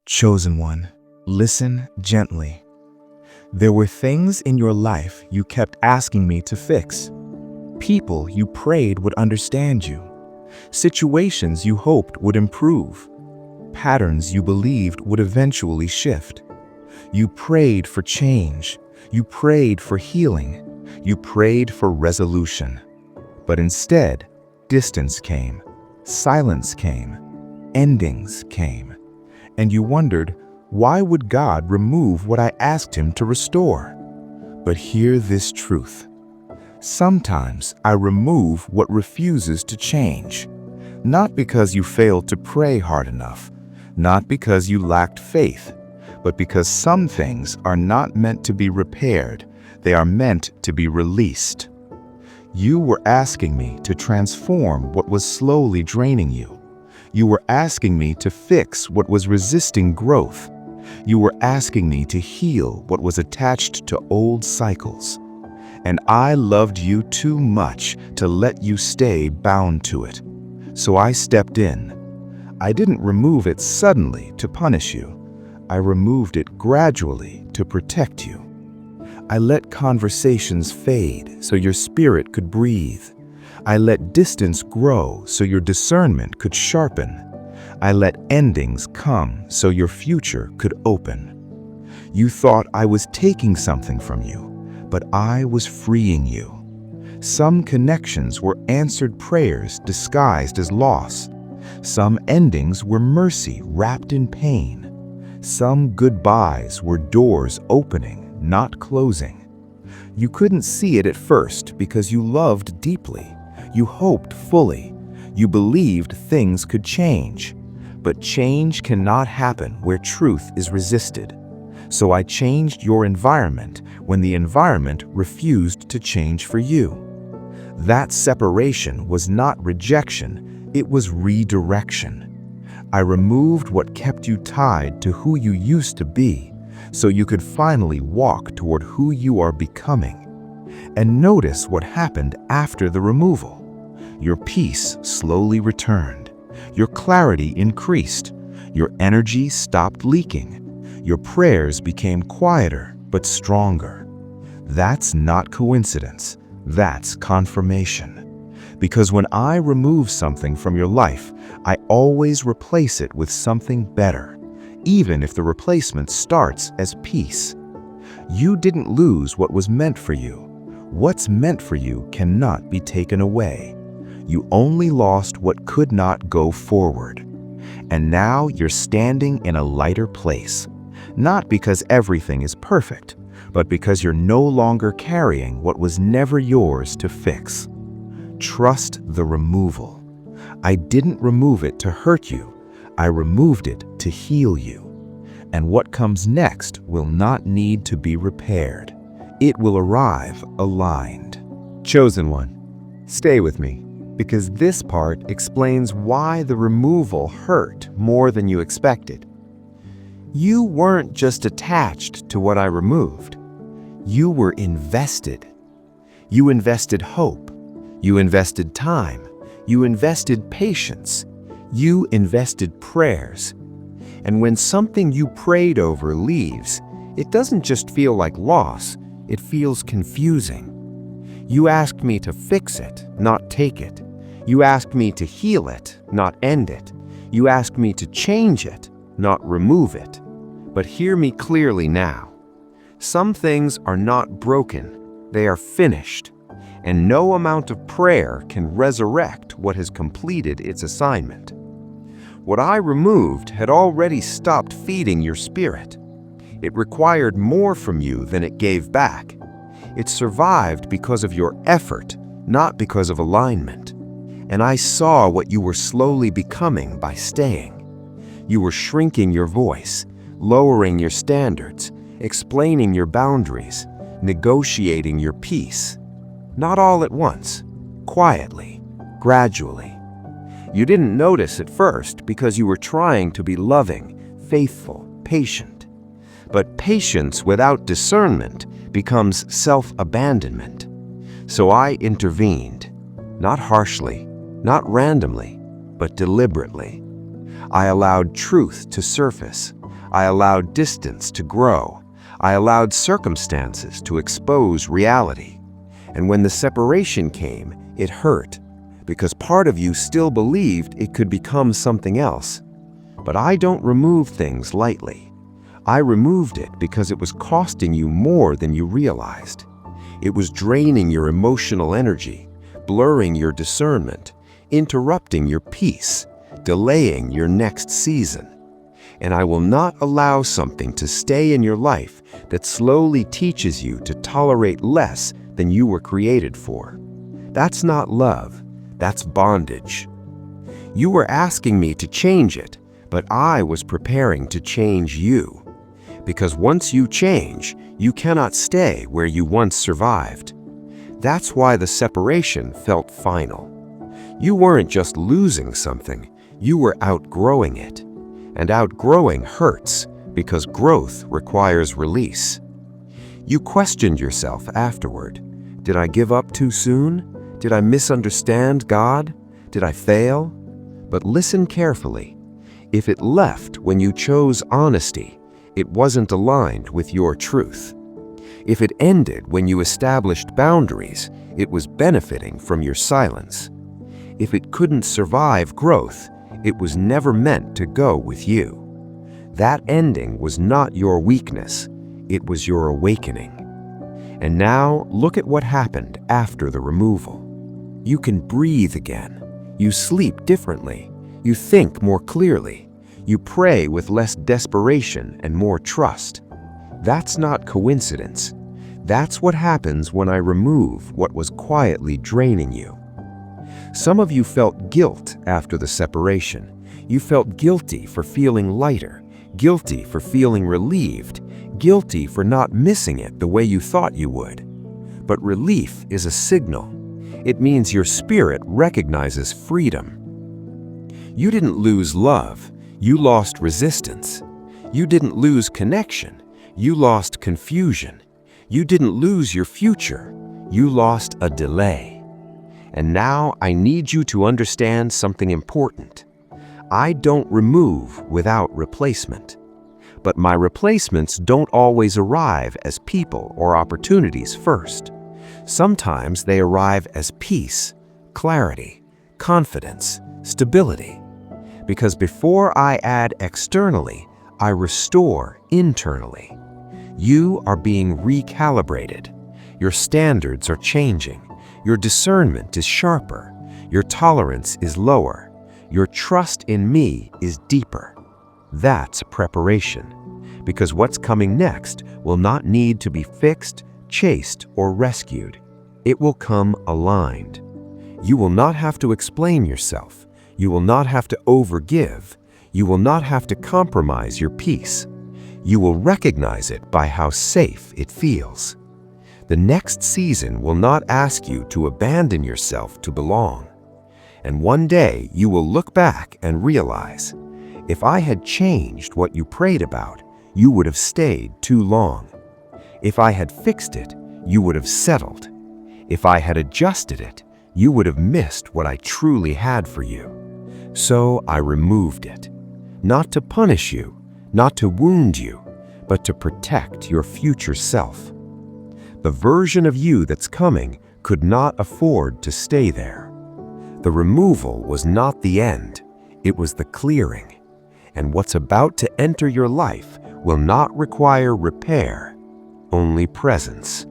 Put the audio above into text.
Chosen one, listen gently. There were things in your life you kept asking me to fix. People you prayed would understand you. Situations you hoped would improve. Patterns you believed would eventually shift. You prayed for change. You prayed for healing. You prayed for resolution. But instead, distance came. Silence came. Endings came. And you wondered, why would God remove what I asked him to restore? But hear this truth. Sometimes I remove what refuses to change. Not because you failed to pray hard enough, not because you lacked faith, but because some things are not meant to be repaired, they are meant to be released. You were asking me to transform what was slowly draining you. You were asking me to fix what was resisting growth. You were asking me to heal what was attached to old cycles. And I loved you too much to let you stay bound to it. So I stepped in. I didn't remove it suddenly to punish you. I removed it gradually to protect you. I let conversations fade so your spirit could breathe. I let distance grow so your discernment could sharpen. I let endings come so your future could open. You thought I was taking something from you, but I was freeing you. Some connections were answered prayers disguised as loss. Some endings were mercy wrapped in pain. Some goodbyes were doors opening, not closing. You couldn't see it at first because you loved deeply. You hoped fully. You believed things could change. But change cannot happen where truth is resisted. So I changed your environment when the environment refused to change for you. That separation was not rejection, it was redirection. I removed what kept you tied to who you used to be, so you could finally walk toward who you are becoming. And notice what happened after the removal. Your peace slowly returned. Your clarity increased. Your energy stopped leaking. Your prayers became quieter but stronger. That's not coincidence. That's confirmation. Because when I remove something from your life, I always replace it with something better, even if the replacement starts as peace. You didn't lose what was meant for you. What's meant for you cannot be taken away. You only lost what could not go forward. And now you're standing in a lighter place, not because everything is perfect, but because you're no longer carrying what was never yours to fix. Trust the removal. I didn't remove it to hurt you. I removed it to heal you. And what comes next will not need to be repaired. It will arrive aligned. Chosen one, stay with me, because this part explains why the removal hurt more than you expected. You weren't just attached to what I removed. You were invested. You invested hope. You invested time. You invested patience. You invested prayers. And when something you prayed over leaves, it doesn't just feel like loss, it feels confusing. You asked me to fix it, not take it. You asked me to heal it, not end it. You asked me to change it, not remove it. But hear me clearly now. Some things are not broken, they are finished. And no amount of prayer can resurrect what has completed its assignment. What I removed had already stopped feeding your spirit. It required more from you than it gave back. It survived because of your effort, not because of alignment. And I saw what you were slowly becoming by staying. You were shrinking your voice, lowering your standards, explaining your boundaries, negotiating your peace. Not all at once, quietly, gradually. You didn't notice at first because you were trying to be loving, faithful, patient. But patience without discernment becomes self-abandonment. So I intervened, not harshly, not randomly, but deliberately. I allowed truth to surface. I allowed distance to grow. I allowed circumstances to expose reality. And when the separation came, it hurt, because part of you still believed it could become something else. But I don't remove things lightly. I removed it because it was costing you more than you realized. It was draining your emotional energy, blurring your discernment, interrupting your peace, delaying your next season. And I will not allow something to stay in your life that slowly teaches you to tolerate less than you were created for. That's not love, that's bondage. You were asking me to change it, but I was preparing to change you. Because once you change, you cannot stay where you once survived. That's why the separation felt final. You weren't just losing something, you were outgrowing it. And outgrowing hurts because growth requires release. You questioned yourself afterward. Did I give up too soon? Did I misunderstand God? Did I fail? But listen carefully. If it left when you chose honesty, it wasn't aligned with your truth. If it ended when you established boundaries, it was benefiting from your silence. If it couldn't survive growth, it was never meant to go with you. That ending was not your weakness, it was your awakening. And now look at what happened after the removal. You can breathe again. You sleep differently. You think more clearly. You pray with less desperation and more trust. That's not coincidence. That's what happens when I remove what was quietly draining you. Some of you felt guilt after the separation. You felt guilty for feeling lighter, guilty for feeling relieved, guilty for not missing it the way you thought you would. But relief is a signal. It means your spirit recognizes freedom. You didn't lose love. You lost resistance. You didn't lose connection. You lost confusion. You didn't lose your future. You lost a delay. And now I need you to understand something important. I don't remove without replacement. But my replacements don't always arrive as people or opportunities first. Sometimes they arrive as peace, clarity, confidence, stability. Because before I add externally, I restore internally. You are being recalibrated. Your standards are changing. Your discernment is sharper. Your tolerance is lower. Your trust in me is deeper. That's preparation. Because what's coming next will not need to be fixed, chased, or rescued. It will come aligned. You will not have to explain yourself. You will not have to overgive. You will not have to compromise your peace. You will recognize it by how safe it feels. The next season will not ask you to abandon yourself to belong. And one day you will look back and realize, if I had changed what you prayed about, you would have stayed too long. If I had fixed it, you would have settled. If I had adjusted it, you would have missed what I truly had for you. So I removed it, not to punish you, not to wound you, but to protect your future self. The version of you that's coming could not afford to stay there. The removal was not the end, it was the clearing. And what's about to enter your life will not require repair, only presence.